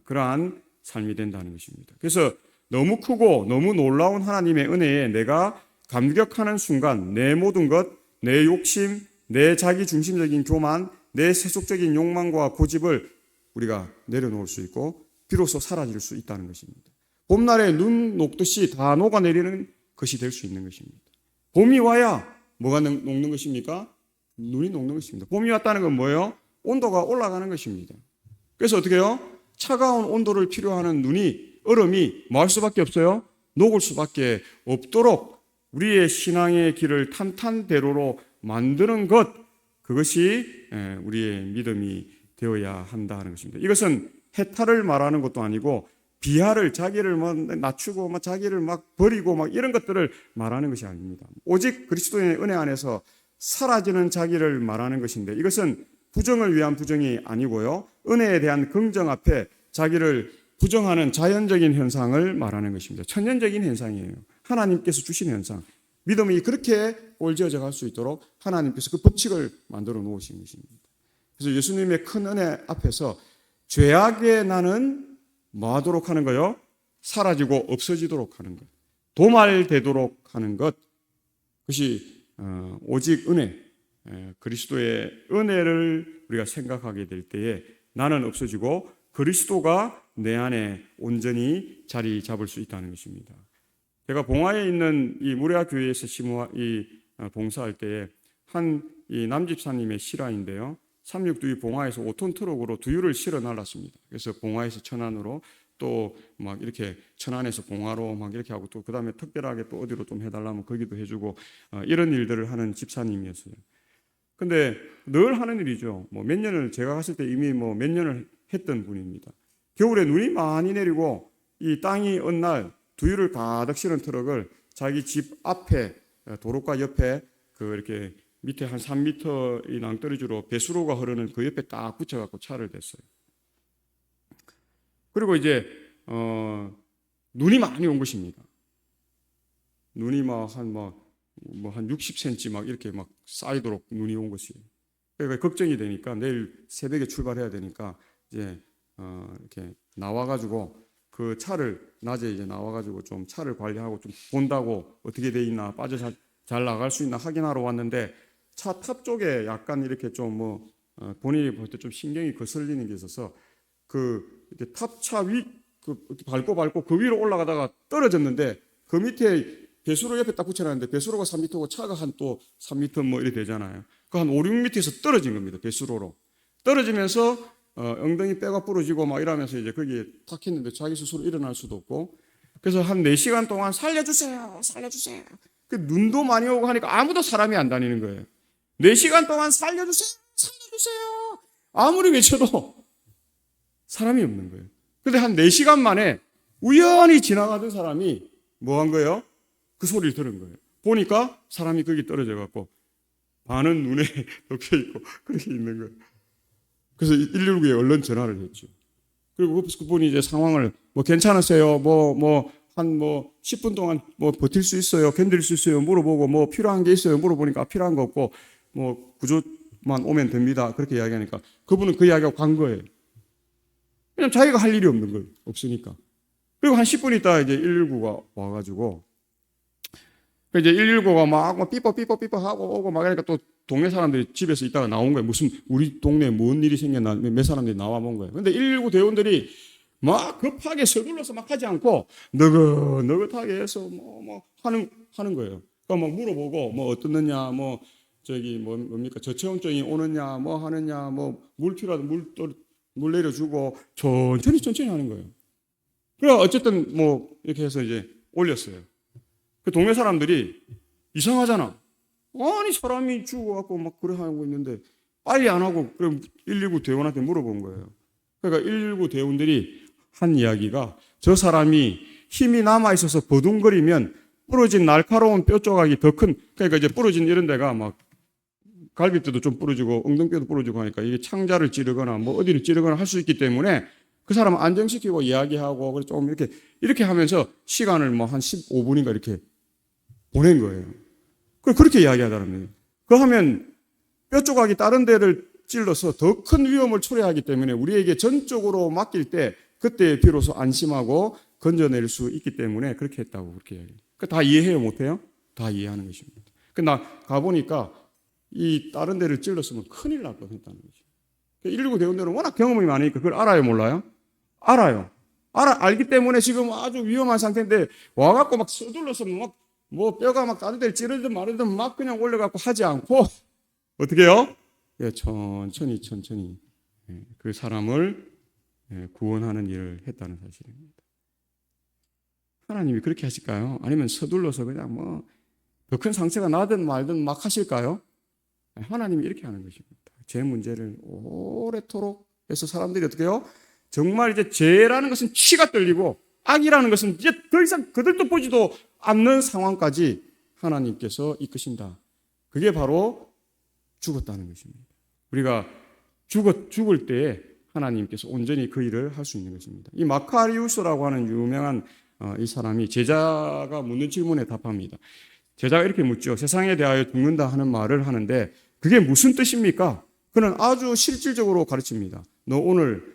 그러한 삶이 된다는 것입니다. 그래서 너무 크고 너무 놀라운 하나님의 은혜에 내가 감격하는 순간 내 모든 것, 내 욕심, 내 자기 중심적인 교만, 내 세속적인 욕망과 고집을 우리가 내려놓을 수 있고 비로소 사라질 수 있다는 것입니다. 봄날에 눈 녹듯이 다 녹아내리는 것이 될 수 있는 것입니다. 봄이 와야 뭐가 녹는 것입니까? 눈이 녹는 것입니다. 봄이 왔다는 건 뭐예요? 온도가 올라가는 것입니다. 그래서 어떻게 해요? 차가운 온도를 필요하는 눈이, 얼음이 뭐 할 수밖에 없어요? 녹을 수밖에 없도록 우리의 신앙의 길을 탄탄대로로 만드는 것, 그것이 우리의 믿음이 되어야 한다 하는 것입니다. 이것은 해탈을 말하는 것도 아니고 비하를, 자기를 낮추고 자기를 버리고 이런 것들을 말하는 것이 아닙니다. 오직 그리스도의 은혜 안에서 사라지는 자기를 말하는 것인데, 이것은 부정을 위한 부정이 아니고요, 은혜에 대한 긍정 앞에 자기를 부정하는 자연적인 현상을 말하는 것입니다. 천연적인 현상이에요. 하나님께서 주신 현상. 믿음이 그렇게 꼴지어져 갈 수 있도록 하나님께서 그 법칙을 만들어 놓으신 것입니다. 그래서 예수님의 큰 은혜 앞에서 죄악의 나는 뭐 하도록 하는 거요? 사라지고 없어지도록 하는 것. 도말되도록 하는 것. 그것이 오직 은혜, 그리스도의 은혜를 우리가 생각하게 될 때에 나는 없어지고 그리스도가 내 안에 온전히 자리 잡을 수 있다는 것입니다. 제가 봉화에 있는 이 무례학 교회에서 봉사할 때에 이 남집사님의 실화인데요. 362 봉화에서 5톤 트럭으로 두유를 실어 날랐습니다. 그래서 봉화에서 천안으로 또 이렇게 천안에서 봉화로 이렇게 하고 또 그 다음에 특별하게 또 어디로 좀 해달라면 거기도 해주고 이런 일들을 하는 집사님이었어요. 근데 늘 하는 일이죠. 몇 년을 제가 갔을 때 이미 몇 년을 했던 분입니다. 겨울에 눈이 많이 내리고 이 땅이 언 날 두유를 가득 실은 트럭을 자기 집 앞에 도로가 옆에 이렇게 밑에 한 3m 이 낭떠러지로 배수로가 흐르는 그 옆에 딱 붙여갖고 차를 댔어요. 그리고 이제 눈이 많이 온 것입니다. 눈이 한 60cm 이렇게 쌓이도록 눈이 온 것이에요. 그러니까 걱정이 되니까 내일 새벽에 출발해야 되니까 이제 이렇게 나와가지고 그 차를 낮에 이제 나와가지고 좀 차를 관리하고 좀 본다고 어떻게 돼 있나, 빠져 잘 나갈 수 있나 확인하러 왔는데 차 탑 쪽에 약간 이렇게 좀 본인이 볼 때 좀 신경이 거슬리는 게 있어서 이렇게 탑차 위 밟고 그 위로 올라가다가 떨어졌는데 그 밑에 배수로 옆에 딱 붙여놨는데 배수로가 3m고 차가 한 또 3m 이렇게 되잖아요. 그 한 5, 6m에서 떨어진 겁니다. 배수로로 떨어지면서 엉덩이 뼈가 부러지고 이러면서 이제 거기에 탁 했는데 자기 스스로 일어날 수도 없고, 그래서 한 4시간 동안 살려주세요. 그 눈도 많이 오고 하니까 아무도 사람이 안 다니는 거예요. 4시간 동안 살려주세요. 아무리 외쳐도 사람이 없는 거예요. 근데 한 4시간 만에 우연히 지나가던 사람이 뭐 한 거예요? 그 소리를 들은 거예요. 보니까 사람이 거기 떨어져 갖고 반은 눈에 덮여 있고 그렇게 있는 거예요. 그래서 119에 얼른 전화를 했죠. 그리고 그분이 이제 상황을 괜찮으세요? 한 10분 동안 버틸 수 있어요? 견딜 수 있어요? 물어보고 필요한 게 있어요? 물어보니까 필요한 거 없고 구조만 오면 됩니다. 그렇게 이야기하니까 그분은 그 이야기하고 간 거예요. 그냥 자기가 할 일이 없는 거예요. 없으니까. 그리고 한 10분 있다 이제 119가 와가지고 이제 119가 삐뽀 하고 오고 그러니까 또 동네 사람들이 집에서 있다가 나온 거예요. 무슨 우리 동네에 뭔 일이 생겼나 몇 사람들이 나와 본 거예요. 근데 119 대원들이 급하게 서둘러서 하지 않고 너긋하게 해서 하는 거예요. 그러니까 물어보고 어떻느냐 뭡니까 저체온증이 오느냐 하느냐 물 필요하다 물 내려주고 천천히 하는 거예요. 그래 어쨌든 이렇게 해서 이제 올렸어요. 그 동네 사람들이 이상하잖아. 아니 사람이 죽어갖고 막 그래 하고 있는데 빨리 안 하고 그럼 119 대원한테 물어본 거예요. 그러니까 119 대원들이 한 이야기가 저 사람이 힘이 남아 있어서 버둥거리면 부러진 날카로운 뼈 조각이 더 큰, 그러니까 이제 부러진 이런 데가 막 갈비뼈도 좀 부러지고 엉덩뼈도 부러지고 하니까 이게 창자를 찌르거나 뭐 어디를 찌르거나 할 수 있기 때문에 그 사람을 안정시키고 이야기하고 그래서 좀 이렇게 하면서 시간을 뭐 한 15분인가 이렇게 보낸 거예요. 그렇게 이야기하더라는 거예요. 그 하면 뼈 조각이 다른 데를 찔러서 더 큰 위험을 초래하기 때문에 우리에게 전적으로 맡길 때 그때 비로소 안심하고 건져낼 수 있기 때문에 그렇게 했다고 그렇게 이야기해요. 다 이해해요, 못해요? 다 이해하는 것입니다. 나 가보니까 이 다른 데를 찔렀으면 큰일 날 뻔했다는 거죠. 119 대원들은 워낙 경험이 많으니까 그걸 알아요, 몰라요? 알아요. 알기 때문에 지금 아주 위험한 상태인데 와갖고 막 서둘러서 뭐 뼈가 막 다른 데를 찌르든 말든 막 그냥 올려갖고 하지 않고 어떻게 해요? 예, 천천히 그 사람을 구원하는 일을 했다는 사실입니다. 하나님이 그렇게 하실까요? 아니면 서둘러서 그냥 뭐 더 큰 상처가 나든 말든 막 하실까요? 하나님이 이렇게 하는 것입니다. 제 문제를 오래도록 해서 사람들이 어떻게 해요? 정말 이제 죄라는 것은 치가 떨리고 악이라는 것은 이제 더 이상 그들도 보지도 않는 상황까지 하나님께서 이끄신다. 그게 바로 죽었다는 것입니다. 우리가 죽을 때에 하나님께서 온전히 그 일을 할 수 있는 것입니다. 이 마카리우스라고 하는 유명한 이 사람이 제자가 묻는 질문에 답합니다. 제자가 이렇게 묻죠. 세상에 대하여 죽는다 하는 말을 하는데 그게 무슨 뜻입니까? 그는 아주 실질적으로 가르칩니다. 너 오늘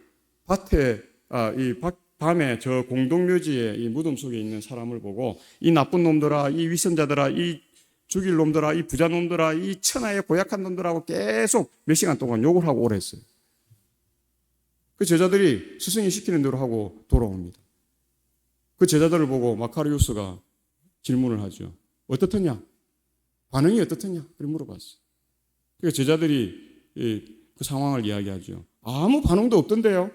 밤에 저 공동묘지에 이 무덤 속에 있는 사람을 보고 이 나쁜 놈들아, 이 위선자들아, 이 죽일 놈들아, 이 부자 놈들아, 이 천하의 고약한 놈들하고 계속 몇 시간 동안 욕을 하고 오랬어요. 그 제자들이 스승이 시키는 대로 하고 돌아옵니다. 그 제자들을 보고 마카리우스가 질문을 하죠. 어떻더냐? 반응이 어떻더냐? 그렇게 물어봤어요. 그러니까 제자들이 그 상황을 이야기하죠. 아무 반응도 없던데요.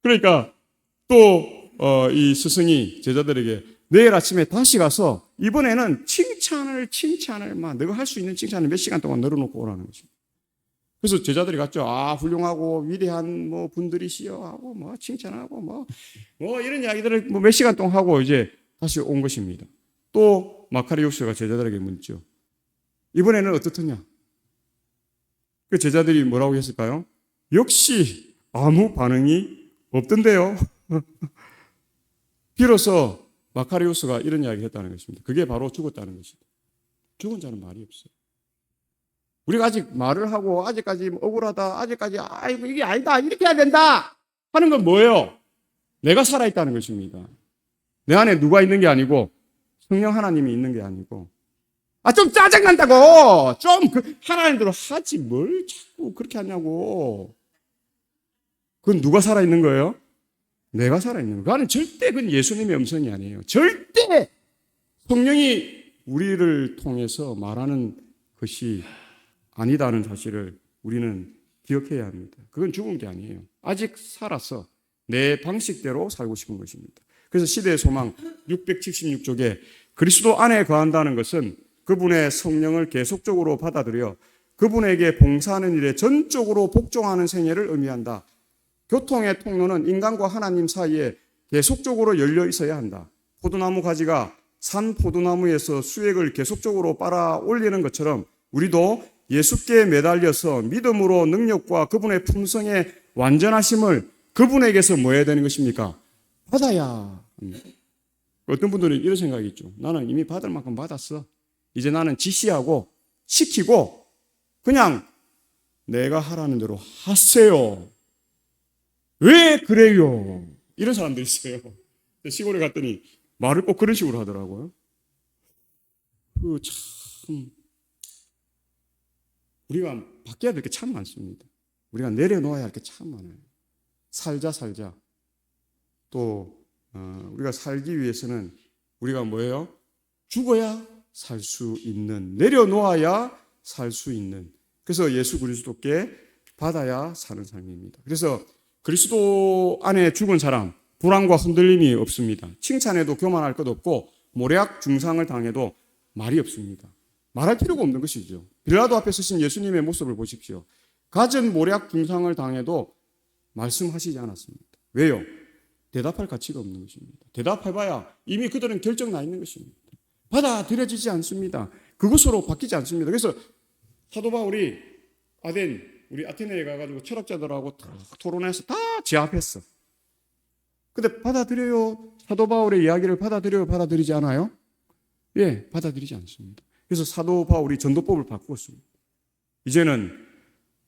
그러니까 또 이 스승이 제자들에게 내일 아침에 다시 가서 이번에는 칭찬을 막 너가 할 수 있는 칭찬을 몇 시간 동안 늘어놓고 오라는 것입니다. 그래서 제자들이 갔죠. 훌륭하고 위대한 뭐 분들이시여 하고 뭐 칭찬하고 뭐 이런 이야기들을 몇 시간 동안 하고 이제 다시 온 것입니다. 또 마카리우스가 제자들에게 묻죠. 이번에는 어떻더냐? 그 제자들이 뭐라고 했을까요? 역시 아무 반응이 없던데요. 비로소 마카리우스가 이런 이야기를 했다는 것입니다. 그게 바로 죽었다는 것입니다. 죽은 자는 말이 없어요. 우리가 아직 말을 하고 아직까지 억울하다, 아직까지 아이고 이게 아니다, 이렇게 해야 된다 하는 건 뭐예요? 내가 살아있다는 것입니다. 내 안에 누가 있는 게 아니고 성령 하나님이 있는 게 아니고 좀 짜증난다고 좀 하나님대로 하지 뭘 자꾸 그렇게 하냐고. 그건 누가 살아있는 거예요? 내가 살아있는 거예요. 그거는 절대 그건 예수님의 음성이 아니에요. 절대 성령이 우리를 통해서 말하는 것이 아니다는 사실을 우리는 기억해야 합니다. 그건 죽은 게 아니에요. 아직 살아서 내 방식대로 살고 싶은 것입니다. 그래서 시대의 소망 676쪽에 그리스도 안에 거한다는 것은 그분의 성령을 계속적으로 받아들여 그분에게 봉사하는 일에 전적으로 복종하는 생애를 의미한다. 교통의 통로는 인간과 하나님 사이에 계속적으로 열려 있어야 한다. 포도나무 가지가 산 포도나무에서 수액을 계속적으로 빨아 올리는 것처럼 우리도 예수께 매달려서 믿음으로 능력과 그분의 품성의 완전하심을 그분에게서 뭐 해야 되는 것입니까? 받아야. 어떤 분들은 이런 생각이 있죠. 나는 이미 받을 만큼 받았어. 이제 나는 지시하고 시키고 그냥 내가 하라는 대로 하세요. 왜 그래요? 이런 사람들이 있어요. 시골에 갔더니 말을 꼭 그런 식으로 하더라고요. 참 우리가 바뀌어야 될 게 참 많습니다. 우리가 내려놓아야 할 게 참 많아요. 살자. 또 우리가 살기 위해서는 우리가 뭐예요? 죽어야 살 수 있는, 내려놓아야 살 수 있는. 그래서 예수 그리스도께 받아야 사는 삶입니다. 그래서 그리스도 안에 죽은 사람, 불안과 흔들림이 없습니다. 칭찬해도 교만할 것 없고 모략 중상을 당해도 말이 없습니다. 말할 필요가 없는 것이죠. 빌라도 앞에 서신 예수님의 모습을 보십시오. 갖은 모략 중상을 당해도 말씀하시지 않았습니다. 왜요? 대답할 가치가 없는 것입니다. 대답해봐야 이미 그들은 결정 나 있는 것입니다. 받아들여지지 않습니다. 그것으로 바뀌지 않습니다. 그래서 사도 바울이 우리 아테네에 가가지고 철학자들하고 다 토론해서 다 제압했어. 근데 받아들여요? 사도 바울의 이야기를 받아들여요? 받아들이지 않아요? 예, 받아들이지 않습니다. 그래서 사도 바울이 전도법을 바꾸었습니다. 이제는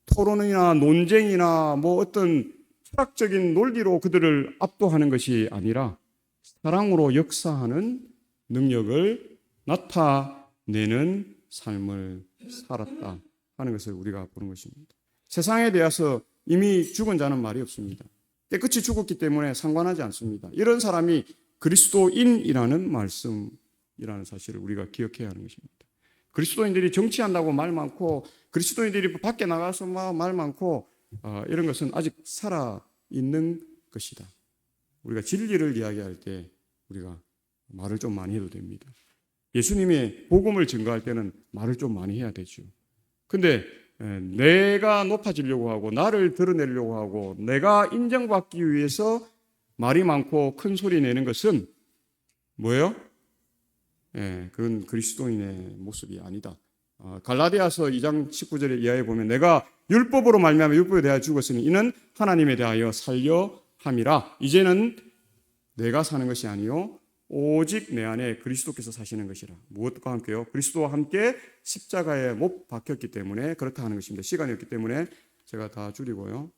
토론이나 논쟁이나 뭐 어떤 철학적인 논리로 그들을 압도하는 것이 아니라 사랑으로 역사하는 능력을 나타내는 삶을 살았다 하는 것을 우리가 보는 것입니다. 세상에 대해서 이미 죽은 자는 말이 없습니다. 깨끗이 죽었기 때문에 상관하지 않습니다. 이런 사람이 그리스도인이라는 말씀이라는 사실을 우리가 기억해야 하는 것입니다. 그리스도인들이 정치한다고 말 많고 그리스도인들이 밖에 나가서 말 많고 이런 것은 아직 살아있는 것이다. 우리가 진리를 이야기할 때 우리가 말을 좀 많이 해도 됩니다. 예수님의 복음을 증거할 때는 말을 좀 많이 해야 되죠. 근데 내가 높아지려고 하고 나를 드러내려고 하고 내가 인정받기 위해서 말이 많고 큰 소리 내는 것은 뭐예요? 그건 그리스도인의 모습이 아니다. 갈라디아서 2장 19절에 이하에 보면 내가 율법으로 말미암아 율법에 대하여 죽었으니 이는 하나님에 대하여 살려 함이라. 이제는 내가 사는 것이 아니요 오직 내 안에 그리스도께서 사시는 것이라. 무엇과 함께요? 그리스도와 함께 십자가에 못 박혔기 때문에 그렇다 하는 것입니다. 시간이 없기 때문에 제가 다 줄이고요.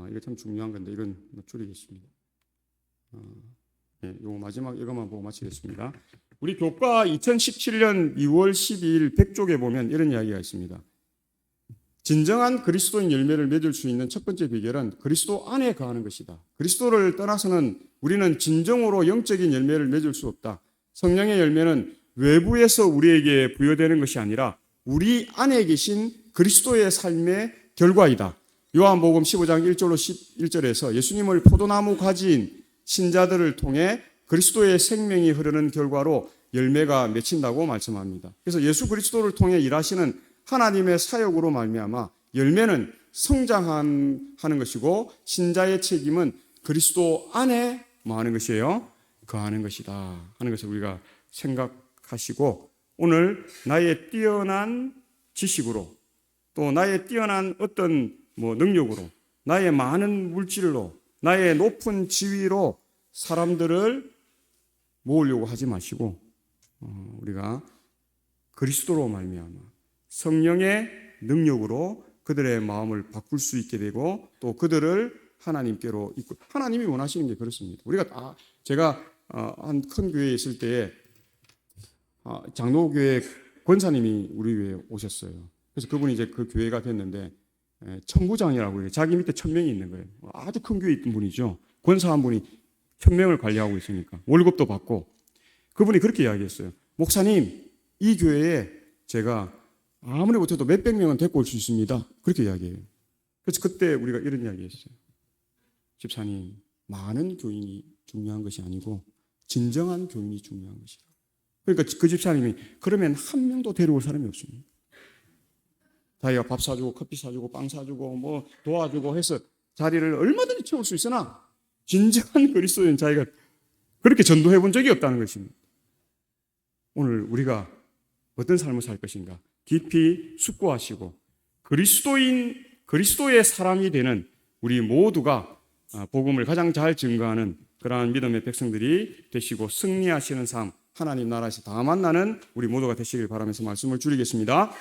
이게 참 중요한 건데 이건 줄이겠습니다. 요 마지막 이것만 보고 마치겠습니다. 우리 교과 2017년 2월 12일 100쪽에 보면 이런 이야기가 있습니다. 진정한 그리스도인 열매를 맺을 수 있는 첫 번째 비결은 그리스도 안에 거하는 것이다. 그리스도를 떠나서는 우리는 진정으로 영적인 열매를 맺을 수 없다. 성령의 열매는 외부에서 우리에게 부여되는 것이 아니라 우리 안에 계신 그리스도의 삶의 결과이다. 요한복음 15장 1절로 11절에서 예수님을 포도나무 가지인 신자들을 통해 그리스도의 생명이 흐르는 결과로 열매가 맺힌다고 말씀합니다. 그래서 예수 그리스도를 통해 일하시는 하나님의 사역으로 말미암아 열매는 성장하는 것이고 신자의 책임은 그리스도 안에 뭐 하는 것이에요? 거하는 것이다 하는 것을 우리가 생각하시고 오늘 나의 뛰어난 지식으로 또 나의 뛰어난 어떤 능력으로 나의 많은 물질로 나의 높은 지위로 사람들을 모으려고 하지 마시고 우리가 그리스도로 말미암아 성령의 능력으로 그들의 마음을 바꿀 수 있게 되고 또 그들을 하나님께로 이끌 하나님이 원하시는 게 그렇습니다. 우리가 제가 한 큰 교회에 있을 때에 장로교회 권사님이 우리 교회에 오셨어요. 그래서 그분이 이제 그 교회가 됐는데 천부장이라고 해요. 자기 밑에 1000명이 있는 거예요. 아주 큰 교회에 있던 분이죠. 권사 한 분이 1000명을 관리하고 있으니까 월급도 받고 그분이 그렇게 이야기했어요. 목사님, 이 교회에 제가 아무리 못해도 몇백 명은 데리고 올 수 있습니다. 그렇게 이야기해요. 그래서 그때 우리가 이런 이야기했어요. 집사님, 많은 교인이 중요한 것이 아니고 진정한 교인이 중요한 것이다. 그러니까 그 집사님이 그러면 한 명도 데려올 사람이 없습니다. 자기가 밥 사주고 커피 사주고 빵 사주고 뭐 도와주고 해서 자리를 얼마든지 채울 수 있으나 진정한 그리스도인 자기가 그렇게 전도해 본 적이 없다는 것입니다. 오늘 우리가 어떤 삶을 살 것인가 깊이 숙고하시고 그리스도의 사람이 되는 우리 모두가 복음을 가장 잘 증거하는 그러한 믿음의 백성들이 되시고 승리하시는 삶 하나님 나라에서 다 만나는 우리 모두가 되시길 바라면서 말씀을 줄이겠습니다.